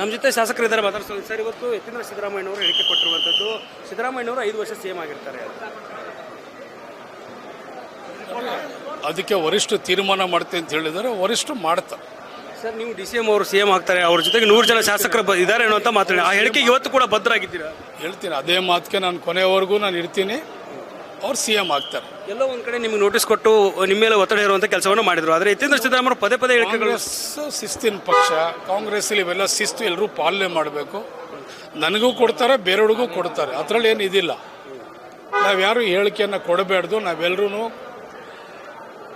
ನಮ್ಮ ಜೊತೆ ಶಾಸಕರಿದ್ದಾರೆ ಮಾತಾಡ್ಸೋದು. ಸರ್, ಇವತ್ತು ಯತೀಂದ್ರ ಸಿದ್ದರಾಮಯ್ಯನವರು ಹೇಳಿಕೆ ಕೊಟ್ಟಿರುವಂಥದ್ದು, ಸಿದ್ದರಾಮಯ್ಯನವರು 5 ವರ್ಷ CM ಆಗಿರ್ತಾರೆ. ಅದಕ್ಕೆ ವರಿಷ್ಠ ತೀರ್ಮಾನ ಮಾಡ್ತೆ ಅಂತ ಹೇಳಿದರೆ ವರಿಷ್ಠ ಮಾಡ್ತಾರೆ. ಸರ್, ನೀವು DCM ಅವರು CM ಆಗ್ತಾರೆ, ಅವ್ರ ಜೊತೆಗೆ 100 ಜನ ಶಾಸಕರು ಇದ್ದಾರೆ ಅನ್ನೋ ಅಂತ ಮಾತಾಡಿ. ಆ ಹೇಳಿಕೆಗೆ ಇವತ್ತು ಕೂಡ ಬದ್ಧರಾಗಿದ್ದೀರಾ? ಹೇಳ್ತೀನಿ, ಅದೇ ಮಾತಿಗೆ ನಾನು ಕೊನೆಯವರೆಗೂ ನಾನು ಇರ್ತೀನಿ. ಅವ್ರು CM ಆಗ್ತಾರೆ. ಎಲ್ಲೋ ಒಂದು ಕಡೆ ನಿಮಗೆ ನೋಟಿಸ್ ಕೊಟ್ಟು ನಿಮ್ಮ ಮೇಲೆ ಒತ್ತಡ ಇರುವಂಥ ಕೆಲಸವನ್ನು ಮಾಡಿದ್ರು. ಆದರೆ ಯತೀಂದ್ರ ಸಿದ್ದರಾಮಯ್ಯ ಪದೇ ಪದೇ ಹೇಳಿಕೆಗಳು. ಕಾಂಗ್ರೆಸ್ ಶಿಸ್ತಿನ ಪಕ್ಷ, ಕಾಂಗ್ರೆಸ್ಸಲ್ಲಿ ಇವೆಲ್ಲ ಶಿಸ್ತು ಎಲ್ಲರೂ ಪಾಲನೆ ಮಾಡಬೇಕು. ನನಗೂ ಕೊಡ್ತಾರೆ, ಬೇರೆಯವ್ರಿಗೂ ಕೊಡ್ತಾರೆ, ಅದರಲ್ಲಿ ಏನು ಇದಿಲ್ಲ. ನಾವ್ಯಾರು ಹೇಳಿಕೆಯನ್ನು ಕೊಡಬೇಡ್ದು. ನಾವೆಲ್ಲರೂ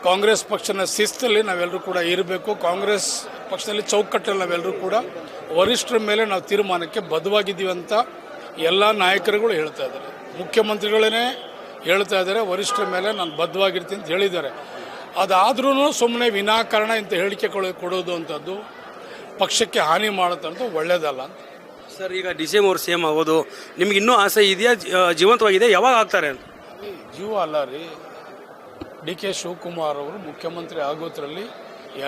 ಕಾಂಗ್ರೆಸ್ ಪಕ್ಷನ ಶಿಸ್ತಲ್ಲಿ ನಾವೆಲ್ಲರೂ ಕೂಡ ಇರಬೇಕು. ಕಾಂಗ್ರೆಸ್ ಪಕ್ಷದಲ್ಲಿ ಚೌಕಟ್ಟಲ್ಲಿ ನಾವೆಲ್ಲರೂ ಕೂಡ ವರಿಷ್ಠರ ಮೇಲೆ ನಾವು ತೀರ್ಮಾನಕ್ಕೆ ಬದ್ಧವಾಗಿದ್ದೀವಿ ಅಂತ ಎಲ್ಲ ನಾಯಕರುಗಳು ಹೇಳ್ತಾ ಇದ್ದಾರೆ. ಮುಖ್ಯಮಂತ್ರಿಗಳೇ ಹೇಳ್ತಾ ಇದ್ದಾರೆ, ವರಿಷ್ಠರ ಮೇಲೆ ನಾನು ಬದ್ಧವಾಗಿರ್ತೀನಿ ಅಂತ ಹೇಳಿದ್ದಾರೆ. ಅದಾದ್ರೂ ಸುಮ್ಮನೆ ವಿನಾಕಾರಣ ಇಂಥ ಹೇಳಿಕೆ ಕೊಡೋದು ಅಂಥದ್ದು ಪಕ್ಷಕ್ಕೆ ಹಾನಿ ಮಾಡುತ್ತಂತ ಒಳ್ಳೇದಲ್ಲ ಅಂತ. ಸರ್, ಈಗ DCM ಅವರು CM ಆಗೋದು ನಿಮ್ಗೆ ಇನ್ನೂ ಆಸೆ ಇದೆಯಾ? ಜೀವಂತವಾಗಿದೆ, ಯಾವಾಗ ಆಗ್ತಾರೆ ಅಂತ? ಜೀವ ಅಲ್ಲ ರೀ. DK ಶಿವಕುಮಾರ್ ಅವರು ಮುಖ್ಯಮಂತ್ರಿ ಆಗೋದ್ರಲ್ಲಿ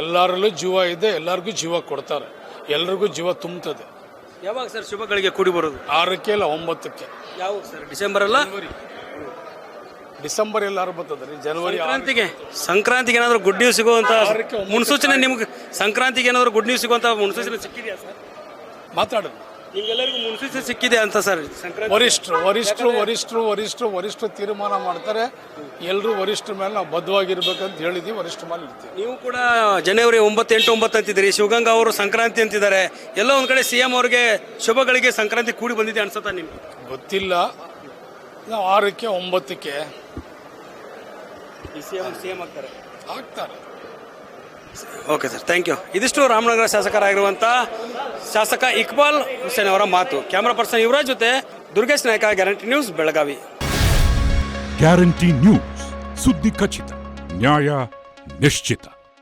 ಎಲ್ಲರಲ್ಲೂ ಜೀವ ಇದೆ, ಎಲ್ಲರಿಗೂ ಜೀವ ಕೊಡ್ತಾರೆ, ಎಲ್ರಿಗೂ ಜೀವ ತುಂಬುತ್ತದೆ. ಯಾವಾಗ ಸರ್ ಶುಭಗಳಿಗೆ ಕೂಡಿ ಬರೋದು? 6ಕ್ಕೆ ಇಲ್ಲ 9ಕ್ಕೆ. ಯಾವಾಗ ಸರ್? ಡಿಸೆಂಬರ್ ಅಲ್ಲ? ಡಿಸೆಂಬರ್ ಎಲ್ಲಾರು ಬರ್ತದೆ ರೀ. ಜನವರಿ ಸಂಕ್ರಾಂತಿಗೆ ಏನಾದರೂ ಗುಡ್ ನ್ಯೂಸ್ ಸಿಗುವಂತ ಮುನ್ಸೂಚನೆ ನಿಮ್ಗೆ? ಸಂಕ್ರಾಂತಿಗೆ ಏನಾದರೂ ಗುಡ್ ನ್ಯೂಸ್ ಸಿಗುವಂತ ಮುನ್ಸೂಚನೆ ಸಿಕ್ಕಿದೆಯಾ ಸರ್? ಮಾತಾಡೋದು ನಿಮ್ಗೆಲ್ಲರಿಗೂ ಮುನ್ಸೂಚನೆ ಸಿಕ್ಕಿದೆ ಅಂತ ಸರ್? ವರಿಷ್ಠರು ತೀರ್ಮಾನ ಮಾಡ್ತಾರೆ. ಎಲ್ಲರೂ ವರಿಷ್ಠರ ಮೇಲೆ ನಾವು ಬದ್ಧವಾಗಿರ್ಬೇಕಂತ ಹೇಳಿದ್ವಿ. ವರಿಷ್ಠ ಮೇಲೆ ಇರ್ತೀವಿ. ನೀವು ಕೂಡ ಜನವರಿ 9, 8, 9 ಅಂತಿದ್ದೀರಿ. ಶಿವಗಂಗಾ ಅವರು ಸಂಕ್ರಾಂತಿ ಅಂತಿದ್ದಾರೆ. ಎಲ್ಲೋ ಒಂದು ಕಡೆ CM ಅವ್ರಿಗೆ ಶುಭಗಳಿಗೆ ಸಂಕ್ರಾಂತಿ ಕೂಡಿ ಬಂದಿದೆ ಅನ್ಸುತ್ತಾ ನಿಮ್ಗೆ? ಗೊತ್ತಿಲ್ಲ. ನಾವು 6ಕ್ಕೆ 9ಕ್ಕೆ CM ಆಗ್ತಾರೆ. Okay sir, thank you. ಇದಿಷ್ಟು ರಾಮನಗರ ಶಾಸಕರಾಗಿರುವಂಥ ಶಾಸಕ ಇಕ್ಬಾಲ್ ಹುಸೇನ್ ಅವರ ಮಾತು. ಕ್ಯಾಮರಾ ಪರ್ಸನ್ ಯುವರಾಜ್ ಜೊತೆ ದುರ್ಗೇಶ್ ನಾಯಕ, guarantee news, Belagavi. Guarantee news, ಸುದ್ದಿ ಖಚಿತ, ನ್ಯಾಯ ನಿಶ್ಚಿತ.